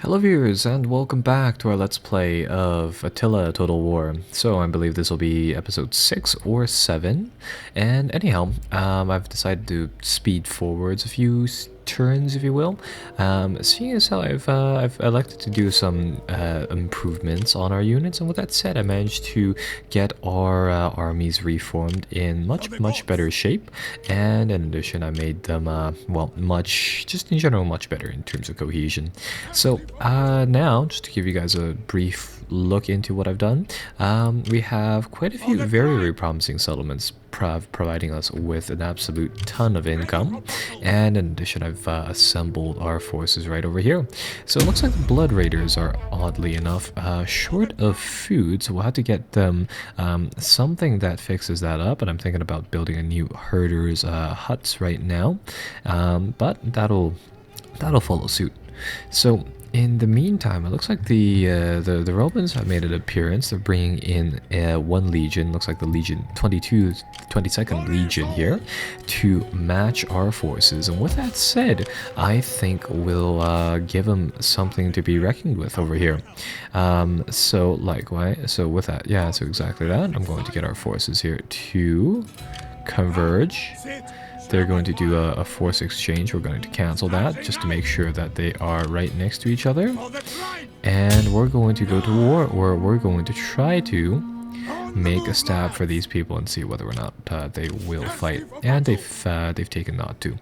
Hello viewers and welcome back to our Let's Play of Attila Total War. So I believe this will be episode 6 or 7. And anyhow, I've decided to speed forwards a few turns, if you will. Seeing as how I've elected to do some improvements on our units, and with that said, I managed to get our armies reformed in much better shape. And in addition, I made them well, just in general much better in terms of cohesion. So now, just to give you guys a brief look into what I've done, we have quite a few very promising settlements providing us with an absolute ton of income, and in addition I've assembled our forces right over here. So it looks like the Blood Raiders are oddly enough short of food, so we'll have to get them something that fixes that up, and I'm thinking about building a new herders huts right now, but that'll follow suit. So in the meantime, it looks like the Romans have made an appearance. They're bringing in one legion, looks like the Legion 22nd Legion here, to match our forces. And with that said, I think we'll give them something to be reckoned with over here. So likewise, so with that, yeah, so exactly that, I'm going to get our forces here to converge. They're going to do a force exchange. We're going to cancel that just to make sure that they are right next to each other. And we're going to go to war, or we're going to try to make a stab for these people and see whether or not they will fight. And they've taken not to.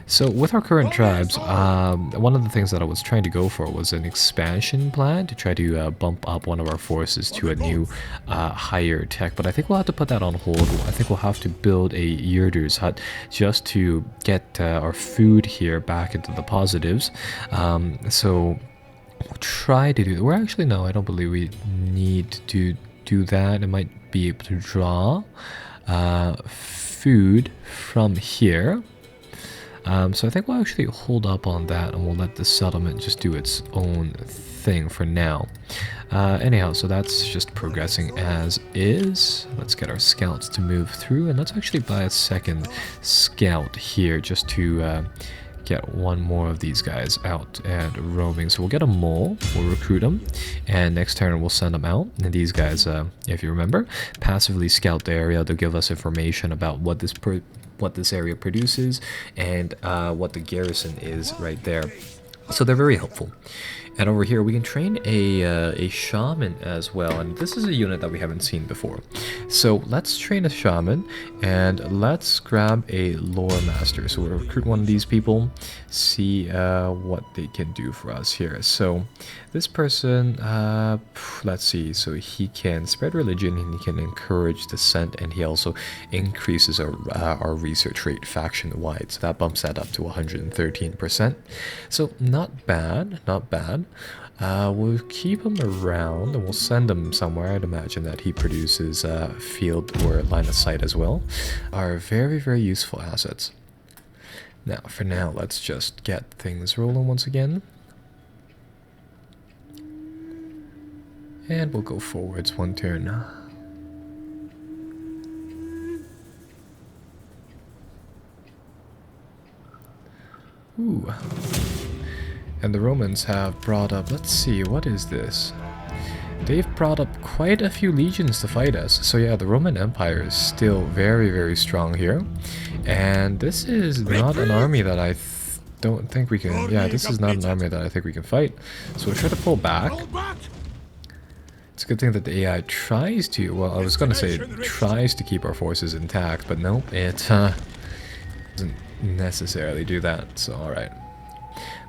So with our current tribes, one of the things that I was trying to go for was an expansion plan to try to bump up one of our forces to a new higher tech, but I think we'll have to put that on hold. I think we'll have to build a Yurder's hut just to get our food here back into the positives. So we'll try to do, we're actually, no, I don't believe we need to do that. It might be able to draw food from here. So I think we'll actually hold up on that, and we'll let the settlement just do its own thing for now. Anyhow, so that's just progressing as is. Let's get our scouts to move through, and let's actually buy a second scout here just to get one more of these guys out and roaming. So we'll get a mole, we'll recruit them, and next turn we'll send them out. And these guys, if you remember, passively scout the area. They'll give us information about what this area produces and what the garrison is right there. So they're very helpful. And over here we can train a shaman as well, and this is a unit that we haven't seen before. So let's train a shaman, and let's grab a lore master. So we'll recruit one of these people, see what they can do for us here. So this person, let's see, so he can spread religion, and he can encourage dissent, and he also increases our research rate faction-wide, so that bumps that up to 113%. So not bad, not bad. We'll keep him around, and we'll send him somewhere. I'd imagine that he produces field or line of sight as well. Are very useful assets. Now, for now, let's just get things rolling once again. And we'll go forwards one turn. Ooh. And the Romans have brought up, let's see, what is this? They've brought up quite a few legions to fight us. So yeah, the Roman Empire is still very strong here. And this is not an army that I don't think we can, yeah, this is not an army that I think we can fight. So we'll try to pull back. It's a good thing that the AI tries to, well, I was going to say it tries to keep our forces intact, but no, it doesn't necessarily do that, so alright.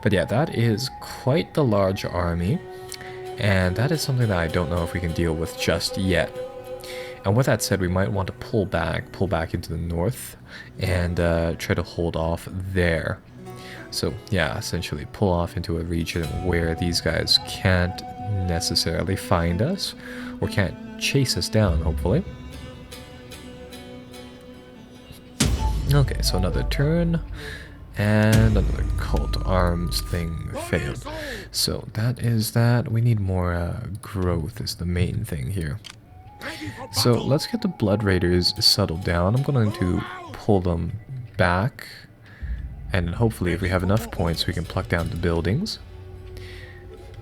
But yeah, that is quite the large army, and that is something that I don't know if we can deal with just yet. And with that said, we might want to pull back into the north, and try to hold off there. So yeah, essentially pull off into a region where these guys can't necessarily find us, or can't chase us down, hopefully. Okay, so another turn. And another cult arms thing failed. So that is that. We need more growth is the main thing here. So let's get the Blood Raiders settled down. I'm going to pull them back, and hopefully if we have enough points we can pluck down the buildings.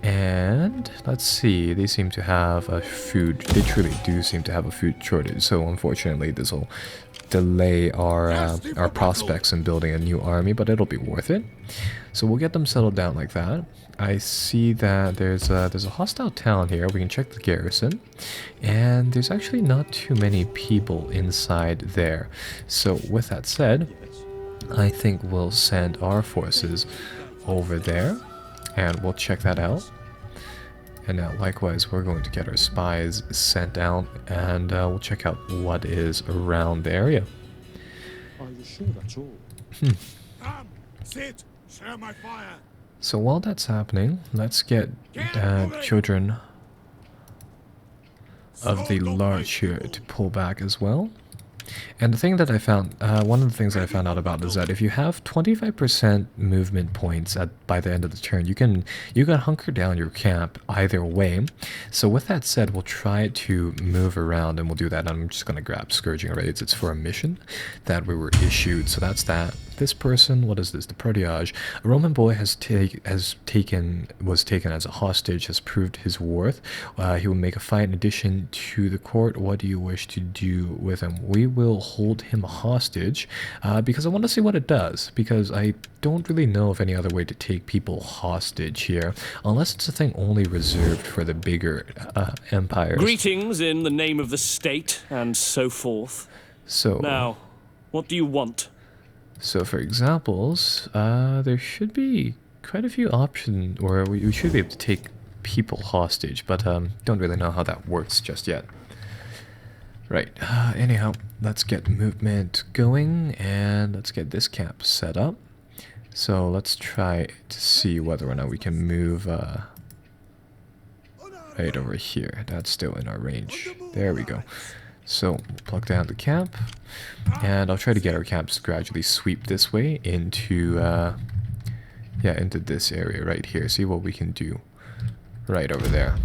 And let's see, they seem to have a food, they truly do seem to have a food shortage, so unfortunately this will delay our prospects in building a new army, but it'll be worth it. So we'll get them settled down like that. I see that there's a hostile town here. We can check the garrison, and there's actually not too many people inside there. So with that said, I think we'll send our forces over there, and we'll check that out. And now likewise we're going to get our spies sent out, and we'll check out what is around the area. Are you sure that's all? Come, sit, share my fire. So while that's happening, let's get children of the large here to pull back as well. And the thing that I found, one of the things that I found out about is that if you have 25% movement points by the end of the turn, you can hunker down your camp either way. So with that said, we'll try to move around, and we'll do that. I'm just going to grab Scourging Raids. It's for a mission that we were issued, so that's that. This person, what is this? The Proteage. A Roman boy was taken as a hostage, has proved his worth. He will make a fight in addition to the court. What do you wish to do with him? We will hold him hostage because I want to see what it does, because I don't really know of any other way to take people hostage here, unless it's a thing only reserved for the bigger empires. Greetings in the name of the state, and so forth. So now, what do you want? So for examples, there should be quite a few options where we should be able to take people hostage, but don't really know how that works just yet. Right, anyhow, let's get movement going, and let's get this camp set up. So let's try to see whether or not we can move right over here. That's still in our range. There we go. So we'll plug down the camp, and I'll try to get our camps to gradually sweep this way into into this area right here. See what we can do right over there.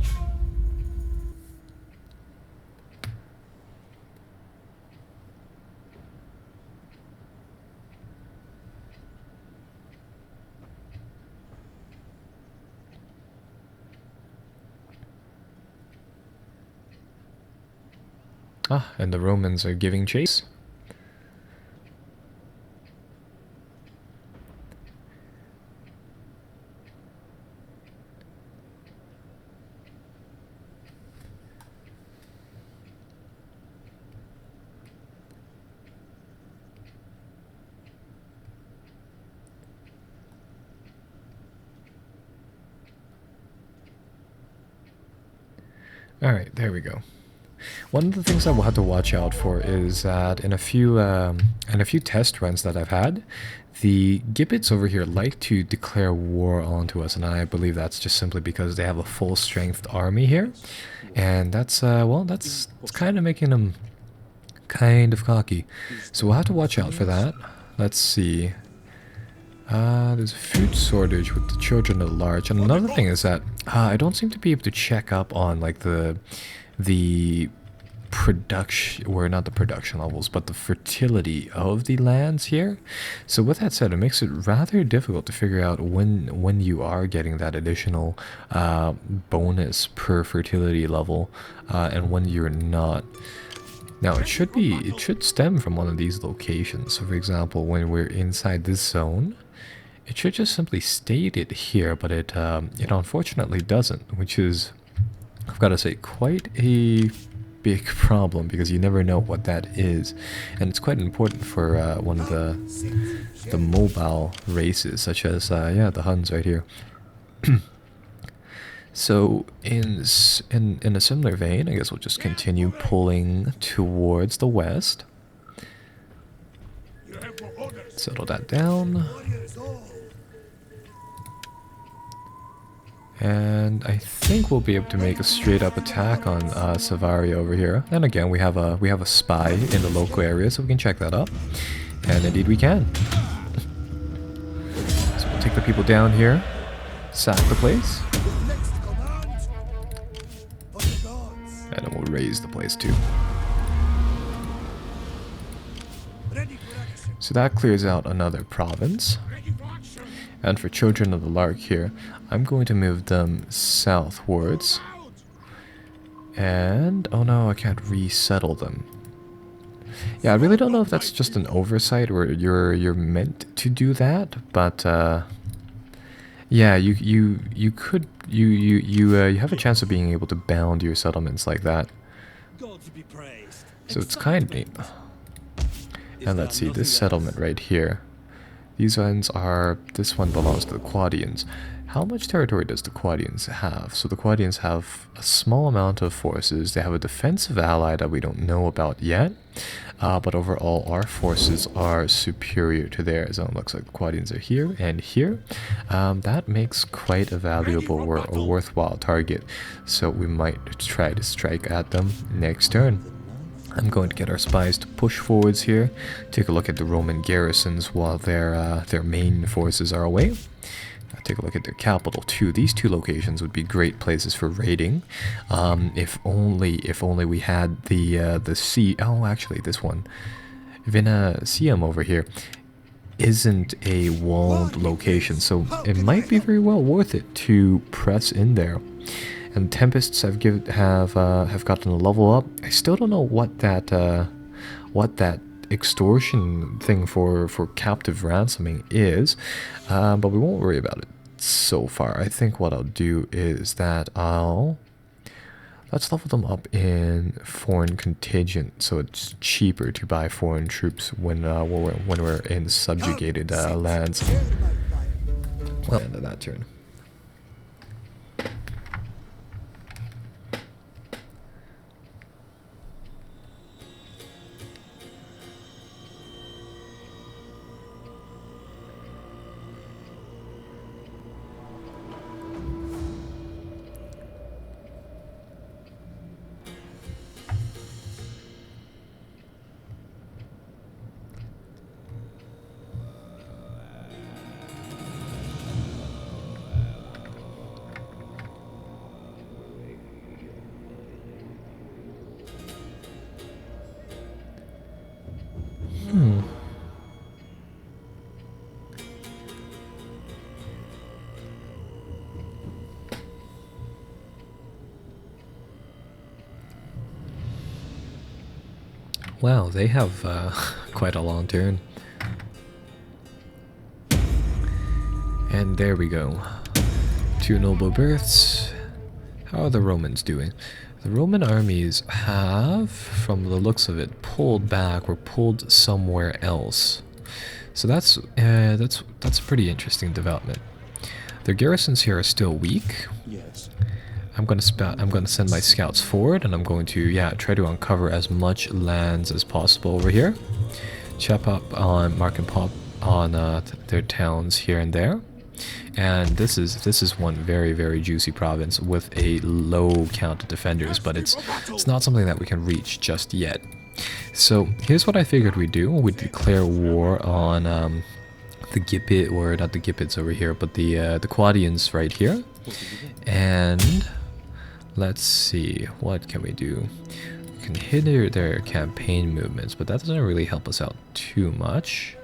Ah, and the Romans are giving chase. All right, there we go. One of the things that we'll have to watch out for is that in a few test runs that I've had, the Gibbets over here like to declare war onto us, and I believe that's just simply because they have a full strength army here, and that's it's kind of making them kind of cocky. So we'll have to watch out for that. Let's see. There's a food shortage with the children at large, and another thing is that I don't seem to be able to check up on like the production, or not the production levels, but the fertility of the lands here. So with that said, it makes it rather difficult to figure out when you are getting that additional bonus per fertility level, and when you're not. Now it should stem from one of these locations. So for example, when we're inside this zone, it should just simply state it here, but it unfortunately doesn't, which is, I've got to say, quite a big problem, because you never know what that is, and it's quite important for one of the mobile races, such as the Huns right here. So in a similar vein, I guess we'll just continue pulling towards the west. Settle that down. And I think we'll be able to make a straight up attack on Savaria over here. And again, we have a spy in the local area, so we can check that up. And indeed we can. So we'll take the people down here, sack the place, and then we'll raise the place too. So that clears out another province. And for Children of the Lark here, I'm going to move them southwards. And, oh no, I can't resettle them. Yeah, I really don't know if that's just an oversight or you're meant to do that, but yeah, you could you have a chance of being able to bound your settlements like that. So it's kind of neat. And let's see, this settlement right here. These ones are, this one belongs to the Quadians. How much territory does the Quadians have? So the Quadians have a small amount of forces. They have a defensive ally that we don't know about yet. But overall, our forces are superior to theirs. It looks like the Quadians are here and here. That makes quite a valuable or a worthwhile target. So we might try to strike at them next turn. I'm going to get our spies to push forwards here. Take a look at the Roman garrisons while their main forces are away. Take a look at their capital too. These two locations would be great places for raiding. If only we had the sea. Oh, actually, this one, Vinicium over here, isn't a walled location, so it might be very well worth it to press in there. And Tempests have gotten a level up. I still don't know what that extortion thing for captive ransoming is, but we won't worry about it so far. I think what I'll do is that let's level them up in foreign contingent, so it's cheaper to buy foreign troops when we're in subjugated lands. Well, end of that turn. Wow, they have quite a long turn. And there we go. 2 noble births. How are the Romans doing? The Roman armies have, from the looks of it, pulled back or pulled somewhere else. So that's a pretty interesting development. Their garrisons here are still weak. Yes. I'm gonna send my scouts forward, and I'm going to try to uncover as much lands as possible over here. Chop up on mark and pop on their towns here and there. And this is one very, very juicy province with a low count of defenders, but it's not something that we can reach just yet. So here's what I figured we'd do. We'd declare war on the Gipit, or not the Gipids over here, but the Quadians right here. And let's see, what can we do? We can hinder their campaign movements, but that doesn't really help us out too much.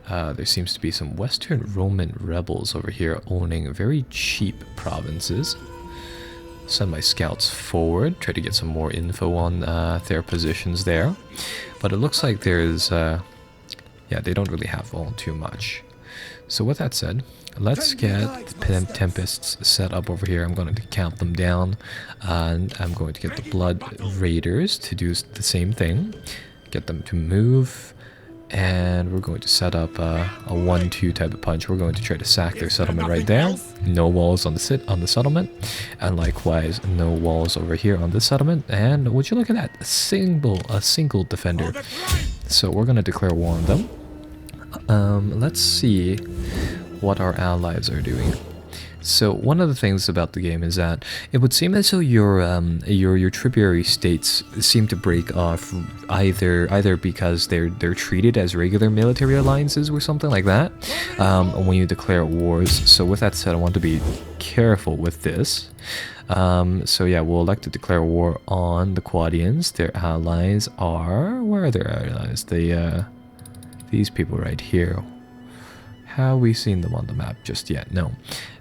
There seems to be some Western Roman rebels over here owning very cheap provinces. Send my scouts forward, try to get some more info on their positions there. But it looks like there's, they don't really have all too much. So with that said, let's get the Tempests set up over here. I'm going to count them down, and I'm going to get the Blood Raiders to do the same thing. Get them to move, and we're going to set up a 1-2 type of punch. We're going to try to sack their settlement right there. No walls on the settlement, and likewise no walls over here on this settlement. And would you look at that, a single defender. So we're going to declare war on them. Let's see what our allies are doing. So one of the things about the game is that it would seem as though your tributary states seem to break off either because they're treated as regular military alliances or something like that when you declare wars. So with that said, I want to be careful with this. So yeah, we'll elect to declare war on the Quadians. Their allies are, where are their allies? These people right here. Have we seen them on the map just yet? No.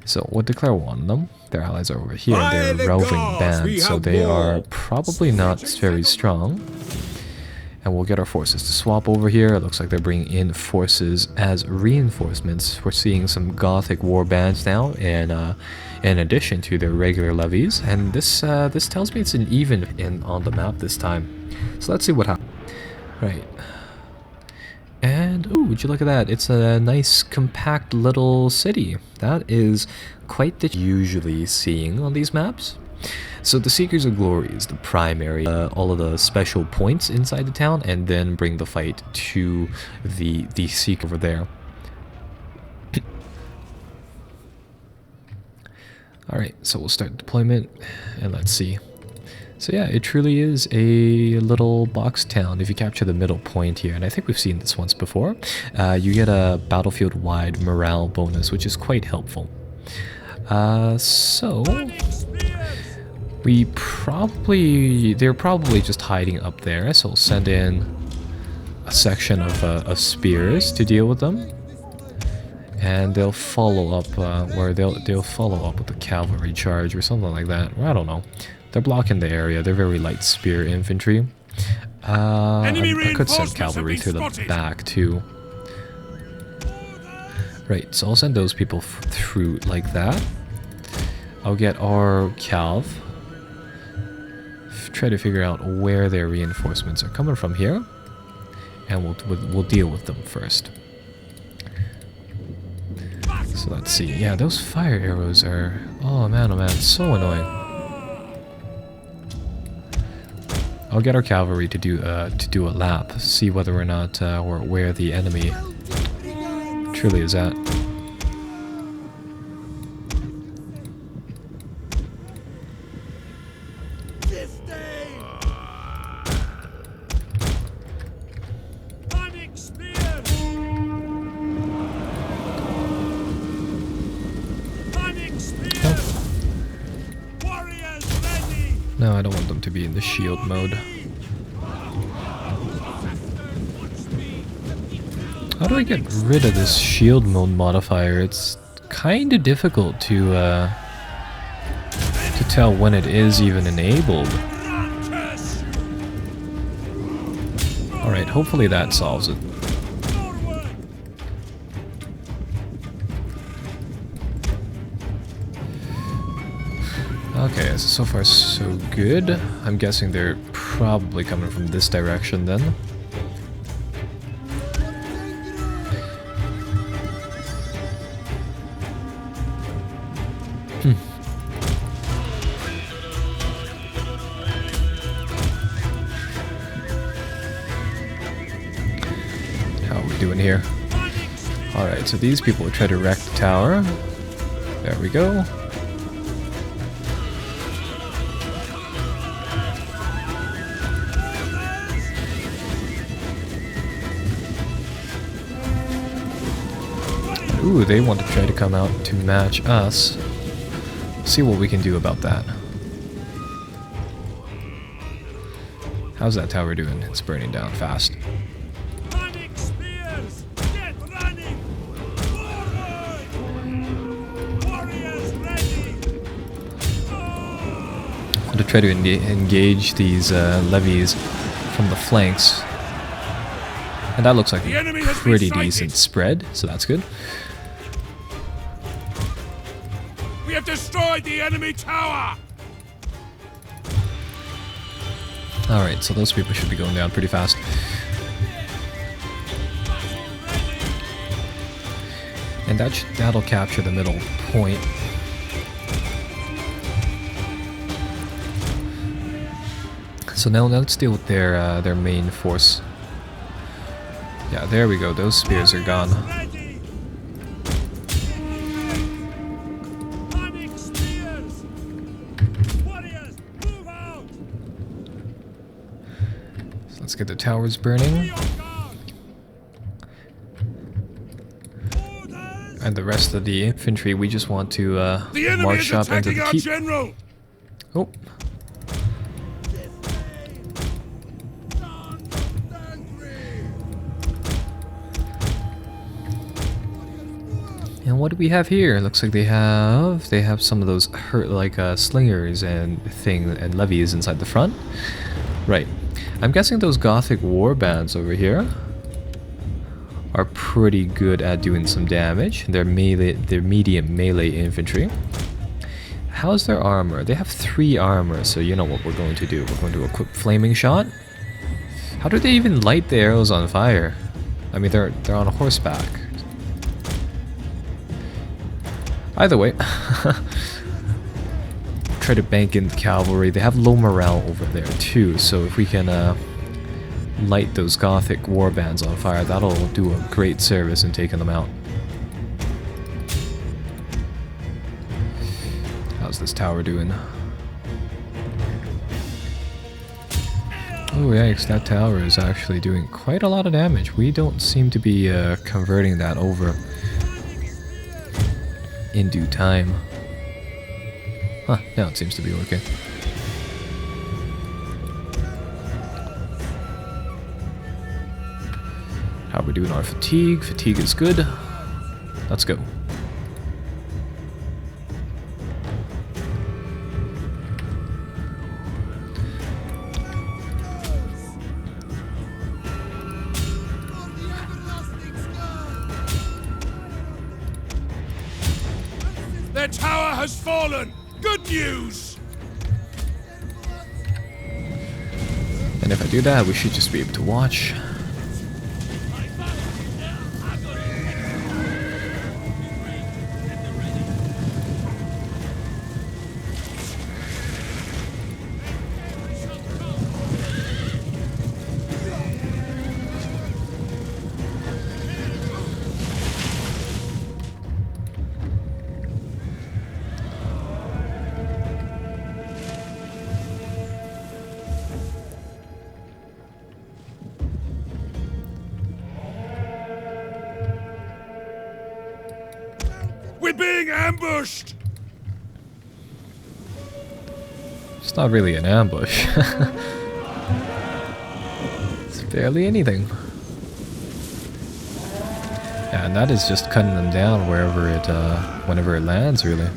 So we'll declare war on them. Their allies are over here. By They're the a roving gods, we band, so have they war. are probably not very strong. And we'll get our forces to swap over here. It looks like they're bringing in forces as reinforcements. We're seeing some Gothic war bands now, and in addition to their regular levies. And this this tells me it's an even on the map this time. So let's see what happens. Right. And, ooh, would you look at that? It's a nice, compact little city. That is quite the usually seeing on these maps. So the Seekers of Glory is the primary, all of the special points inside the town, and then bring the fight to the Seeker over there. Alright, so we'll start deployment, and let's see. So yeah, it truly is a little box town if you capture the middle point here, and I think we've seen this once before. You get a battlefield-wide morale bonus, which is quite helpful. So they're probably just hiding up there, so we'll send in a section of spears to deal with them. And they'll follow up, they'll follow up with a cavalry charge or something like that. I don't know. They're blocking the area. They're very light spear infantry. I could send cavalry to the back too. Right, so I'll send those people through like that. I'll get our calv. Try to figure out where their reinforcements are coming from here, and we'll deal with them first. So let's see. Yeah, those fire arrows are, oh man, so annoying. I'll get our cavalry to do a lap, see whether or not or where the enemy truly is at. No, I don't want them to be in the shield mode. How do I get rid of this shield mode modifier? It's kind of difficult to tell when it is even enabled. Alright, hopefully that solves it. Okay, so far so good. I'm guessing they're probably coming from this direction then. How are we doing here? Alright, so these people will try to wreck the tower. There we go. Ooh, they want to try to come out to match us. See what we can do about that. How's that tower doing? It's burning down fast. I'm to try to engage these levies from the flanks. And that looks like a pretty decent spread, so that's good. We have destroyed the enemy tower! Alright, so those people should be going down pretty fast. And that'll capture the middle point. So now let's deal with their main force. Yeah, there we go. Those spears are gone. So let's get the towers burning. And the rest of the infantry, we just want to march up into the keep. Oh. And what do we have here? Looks like they have some of those slingers and levies inside the front. Right. I'm guessing those Gothic war bands over here are pretty good at doing some damage. They're medium melee infantry. How's their armor? They have 3 armor, so you know what we're going to do. We're going to equip flaming shot. How do they even light the arrows on fire? I mean, they're on horseback. Either way, try to bank in the cavalry. They have low morale over there too, so if we can light those Gothic war bands on fire, that'll do a great service in taking them out. How's this tower doing? Oh yikes, that tower is actually doing quite a lot of damage. We don't seem to be converting that over in due time. Huh, now it seems to be working. How are we doing on fatigue? Fatigue is good. Let's go. Their tower has fallen! Good news! And if I do that, we should just be able to watch. We're being ambushed! It's not really an ambush. It's barely anything. Yeah, and that is just cutting them down wherever it, whenever it lands, really.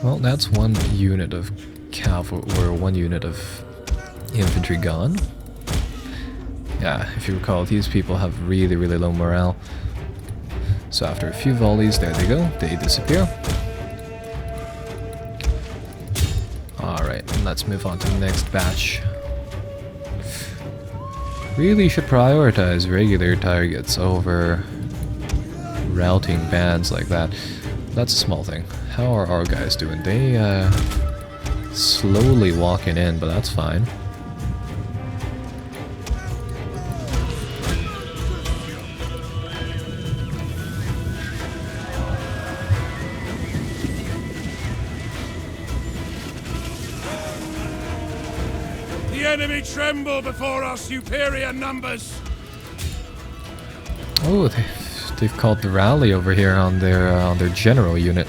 Well, that's one unit of cavalry, or one unit of infantry gone. Yeah, if you recall, these people have really, really low morale. So after a few volleys, there they go, they disappear. Alright, let's move on to the next batch. Really should prioritize regular targets over routing bands like that. That's a small thing. How are our guys doing? They, slowly walking in, but that's fine. The enemy tremble before our superior numbers! Oh, they've called the rally over here on their general unit.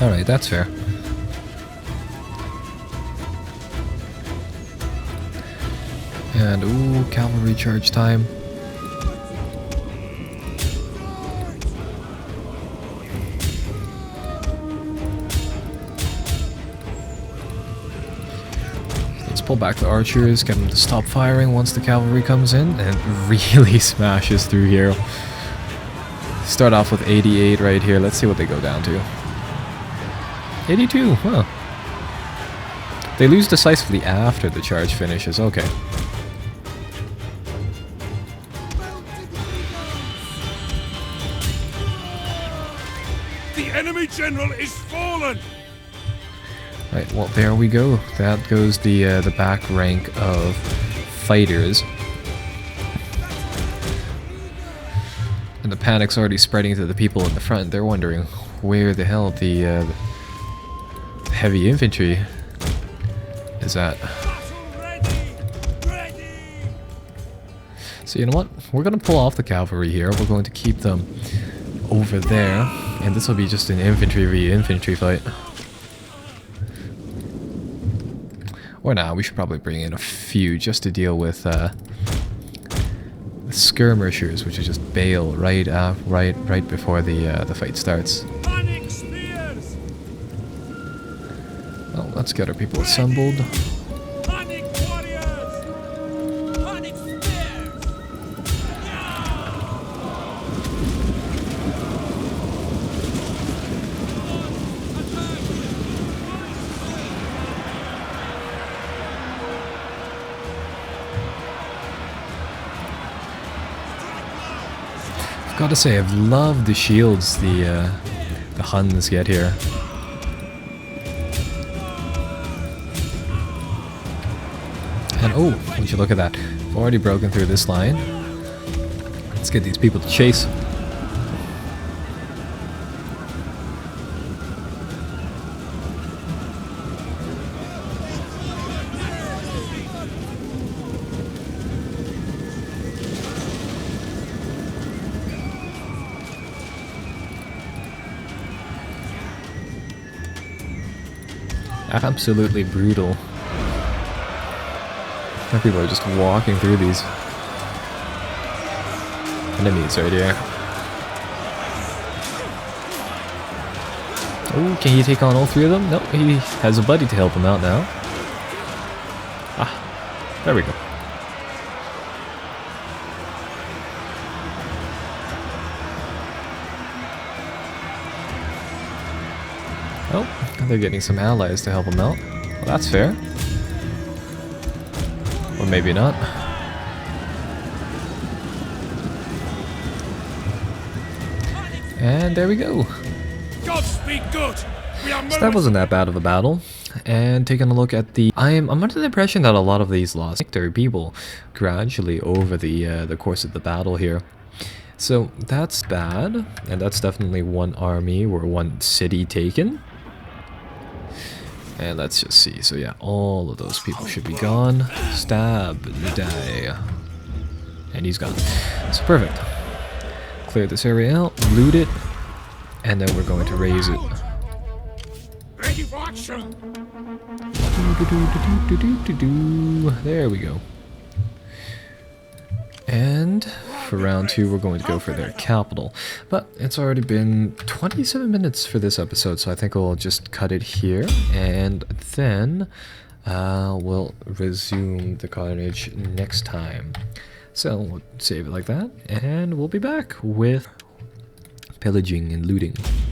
Alright, that's fair. And, ooh, cavalry charge time. Let's pull back the archers, get them to stop firing once the cavalry comes in, and really smashes through here. Start off with 88 right here. Let's see what they go down to. 82, huh. They lose decisively after the charge finishes, okay. The enemy general is fallen! Right, well there we go. That goes the back rank of fighters. And the panic's already spreading to the people in the front. They're wondering where the hell the heavy infantry is at. So you know what? We're going to pull off the cavalry here. We're going to keep them over there. And this will be just an infantry v infantry fight. Or nah, we should probably bring in a few just to deal with the skirmishers, which is just bail right before the fight starts. Panic spears! Well, let's get our people assembled. Panic warriors! Panic spears! I've got to say, I've loved the shields the Huns get here. And oh, would you look at that? I've already broken through this line. Let's get these people to chase. Absolutely brutal. My people are just walking through these enemies right here. Oh, can he take on all three of them? No, he has a buddy to help him out now. Ah, there we go. Oh, they're getting some allies to help them out. Well, that's fair. Or maybe not. And there we go. Godspeed good! We are So that wasn't that bad of a battle. And taking a look at the... I'm under the impression that a lot of these lost their people gradually over the course of the battle here. So that's bad. And that's definitely one army or one city taken. And let's just see. So yeah, all of those people should be gone. Stab, die. And he's gone. So perfect. Clear this area out, loot it, and then we're going to raise it. ready for action! There we go. And for round 2, we're going to go for their capital. But it's already been 27 minutes for this episode, so I think we'll just cut it here. And then we'll resume the carnage next time. So we'll save it like that, and we'll be back with pillaging and looting.